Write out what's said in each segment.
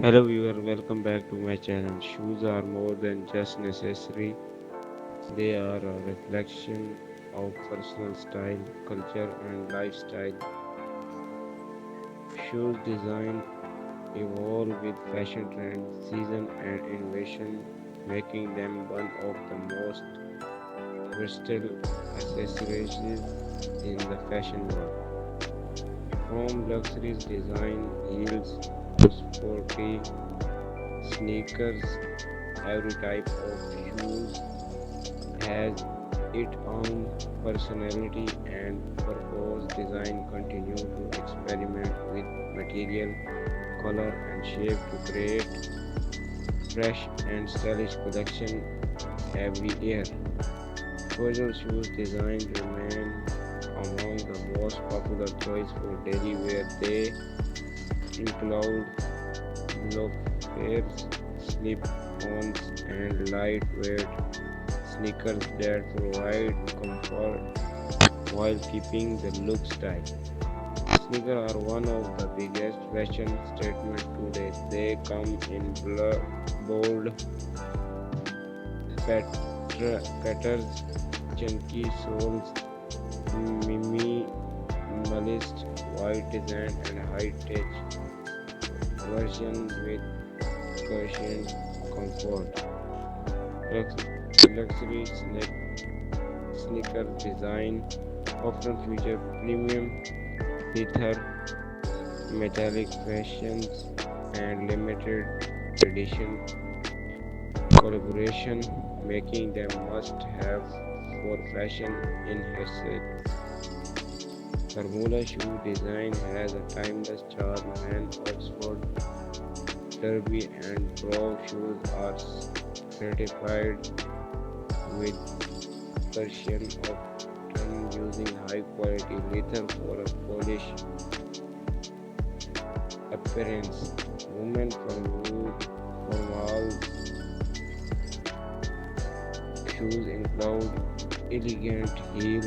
Hello viewer, welcome back to my channel. Shoes are more than just necessary. They are a reflection of personal style, culture and lifestyle. Shoes design evolve with fashion trends, season and innovation, making them one of the most versatile accessories in the fashion world. From luxury design heels to sporty sneakers, every type of shoes has its own personality and purpose. Design continue to experiment with material, color and shape to create fresh and stylish collection every year. Casual shoes design remain among the most popular choice for daily wear. They include loafers, slip-ons and lightweight sneakers that provide comfort while keeping the look style. Sneakers are one of the biggest fashion statements today. They come in bold patterns, chunky soles, minimalist white design, and high-tech version with cushioned comfort. Luxury sneaker design often feature premium leather, metallic fashions, and limited edition collaboration, making them must-have for fashion enthusiasts. Formula shoe design has a timeless charm, and Oxford Derby and Pro shoes are certified with precision, often using high-quality leather for a polished appearance. Women formal shoes include elegant heel,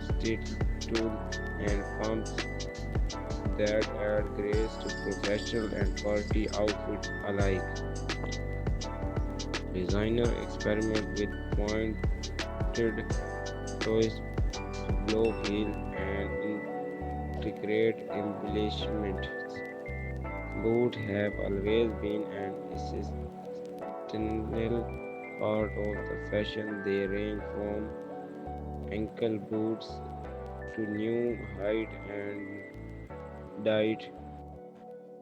stitched tool, and pumps that add grace to professional and party outfits alike. Designers experiment with pointed toes, low heel, and intricate embellishments. Boots have always been an essential part of the fashion. They range from ankle boots to new height and dyed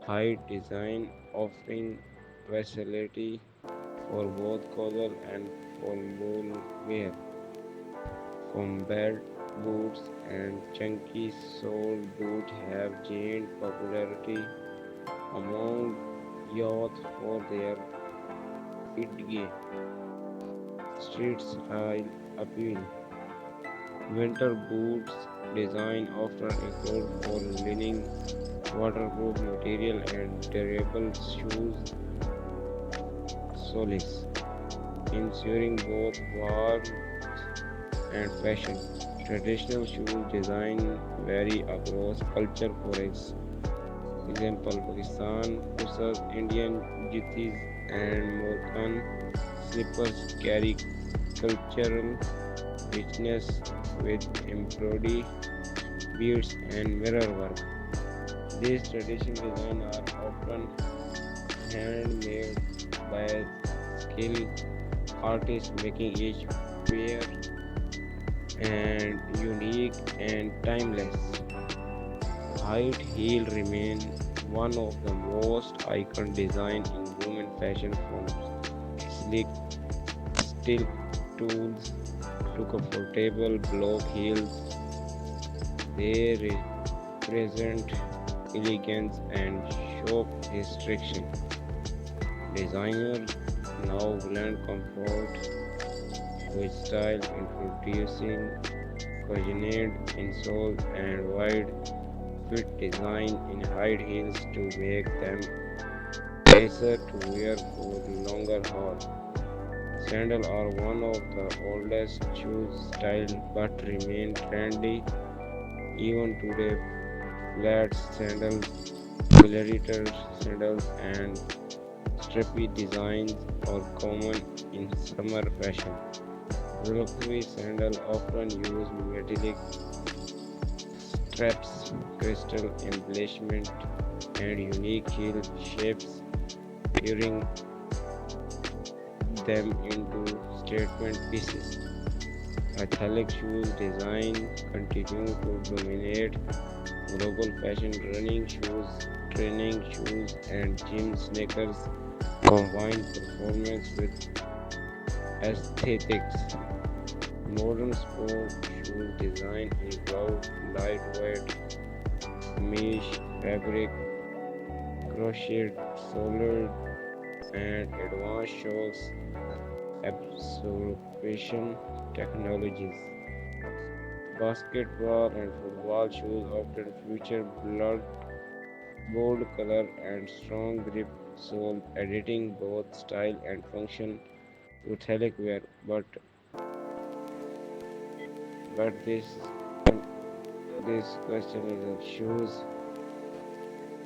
height design, offering versatility for both casual and formal wear. Combat boots and chunky sole boots have gained popularity among youth for their edgy street style appeal. Winter boots design often include fall-leaning, waterproof material and durable shoes soles, ensuring both warmth and fashion. Traditional shoe design vary across culture. For example, Pakistan Pursas, Indian juttis, and Moroccan slippers carry cultural richness with embroidery, beads, and mirror work. These traditional designs are often handmade by skilled artists, making each pair and unique and timeless. High heel remain one of the most iconic designs in women fashion, from sleek steel tools to comfortable block heels. They represent elegance and show restriction. Designers now blend comfort with style, introducing cushioned insoles and wide fit design in high heels to make them easier to wear for longer hauls. Sandals are one of the oldest shoe styles but remain trendy even today. Flat sandals, gladiator sandals, and Strappy designs are common in summer fashion. Luxury sandals often use metallic straps, crystal embellishment, and unique heel shapes, turning them into statement pieces. Athletic shoes design continue to dominate global fashion. Running shoes, training shoes, and gym sneakers combine performance with aesthetics. Modern sport shoes design include lightweight mesh fabric, crochet, solid, and advanced shoes absorption technologies. Basketball and football shoes often feature bold color and strong grip sole, adding both style and function to athletic wear. But this question is of shoes.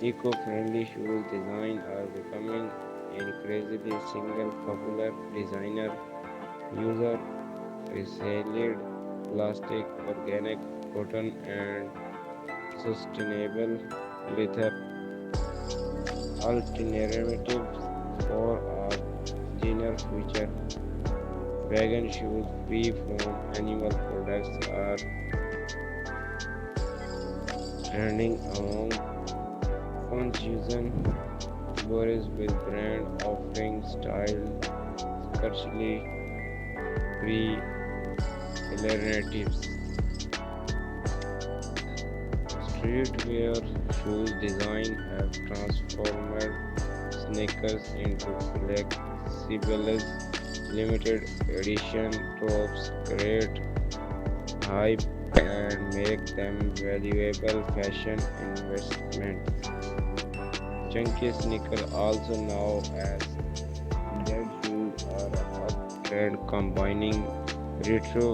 Eco-friendly shoes design are becoming increasingly single popular designer user recycled plastic, organic cotton, and sustainable leather alternatives for our dinner future. Vegan shoes free from animal products are trending among consumer tourists with brand offering style scarcely free alternatives. Streetwear shoes design have transformed sneakers into flexible limited edition tops, create hype and make them valuable fashion investments. Chunky sneakers, also known as dead shoes, are a hot trend combining retro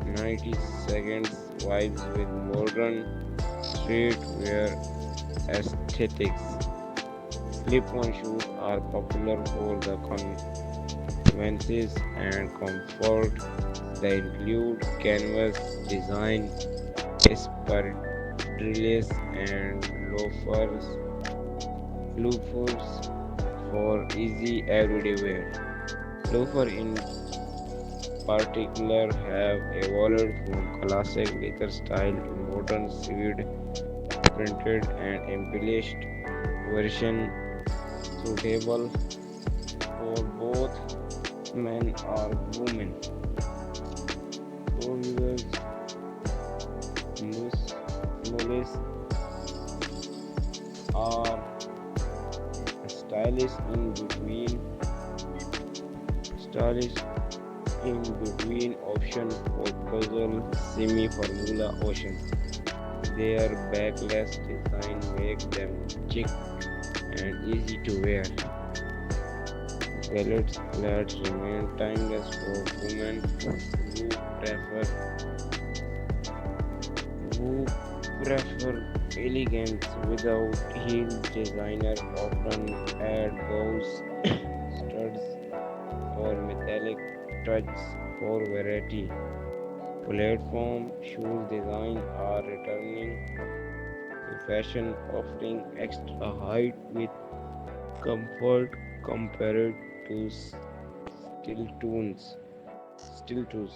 90 seconds vibes with modern streetwear aesthetics. Slip-on shoes are popular for the convenience and comfort. They include canvas design, espadrilles, and loafers for easy everyday wear. Loafers in particular have evolved from classic leather style to modern suede printed and embellished version suitable for both men or women. Trousers, mullets are stylish stylish in between option for casual semi-formula ocean. Their backless design make them chic and easy to wear. Velvet flats remain timeless for women prefer who prefer elegance without heels. Designer often add bows, studs, or metallic touches for variety. Platform shoes design are returning to fashion, offering extra height with comfort compared to steel toes. Steel toes.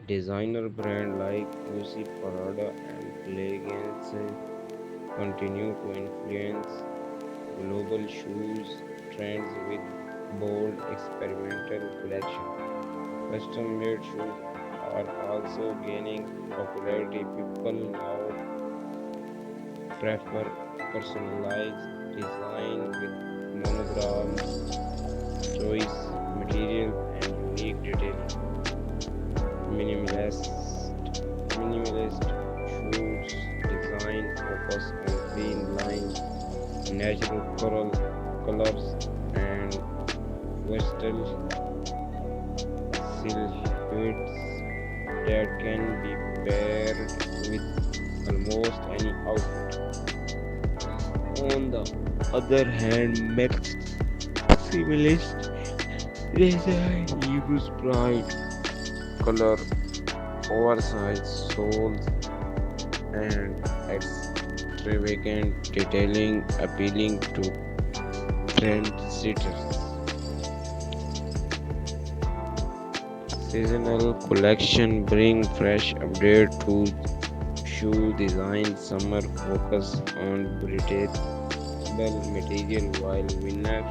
Designer brands like Lucy Prada and Playgens continue to influence global shoes trends with bold experimental collection. Custom-made shoes are also gaining popularity. People now prefer personalized design with monograms, choice materials, and unique details. Minimalist, minimalist shoes design focus on clean lines, natural coral colors, and versatile silhouettes that can be paired with almost any outfit. On the other hand, maximalist design use bright color, oversized soles, and extravagant detailing appealing to trendsetters. Seasonal collection bring fresh update to shoe design. Summer focus on breathable material while winter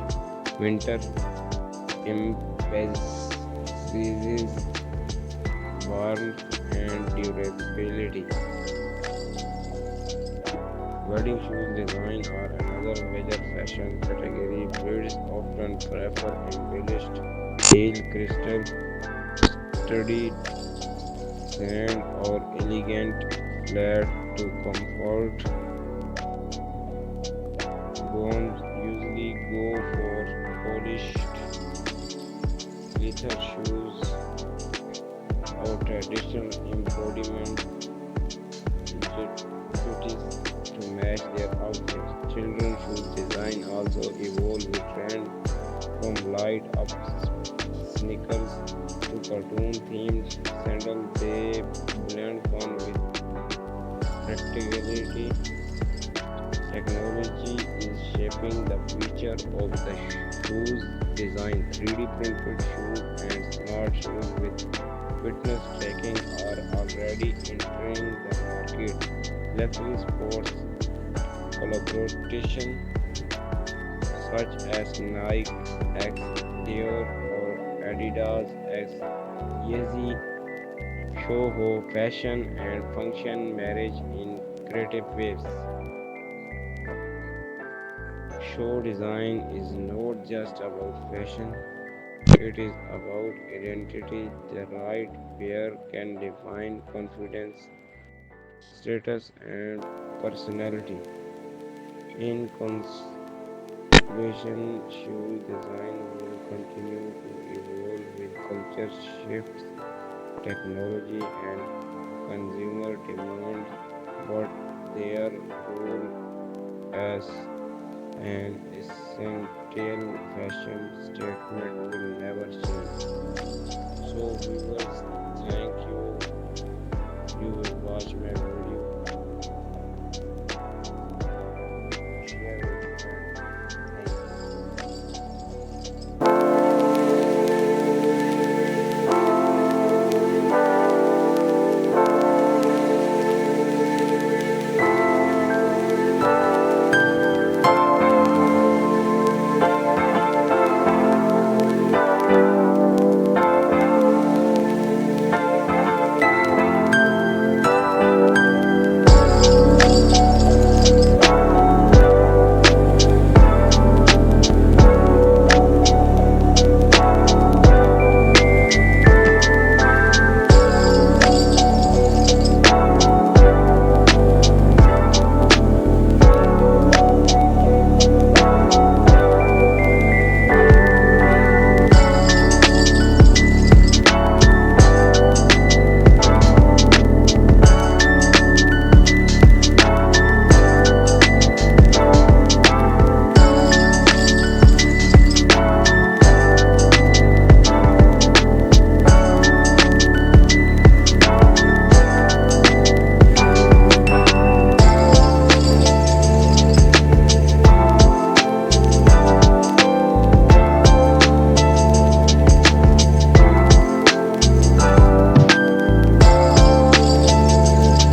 emphasizes warmth and durability. Wedding shoes design are another major fashion category. Brides often prefer embellished heel, crystal, studded sand, or elegant flat to comfort. Grooms usually go for polished leather shoes or traditional embodiment duties to match their outfits. Children's shoes design also evolve with trend from light up sneakers to cartoon themed sandals. They blend fun with practicality. Technology is shaping the future of the shoes design. 3D printed shoes and smart shoes with fitness tracking are already entering the market. Luxury sports collaboration such as Nike X Dior or Adidas X Yeezy show how fashion and function marriage in creative ways. Show design is not just about fashion, it is about identity. The right pair can define confidence, status, and personality. In conclusion, shoe design will continue to evolve with culture shifts, technology, and consumer demands, but their role as an essential fashion statement will never change. So, viewers, thank you. You will watch my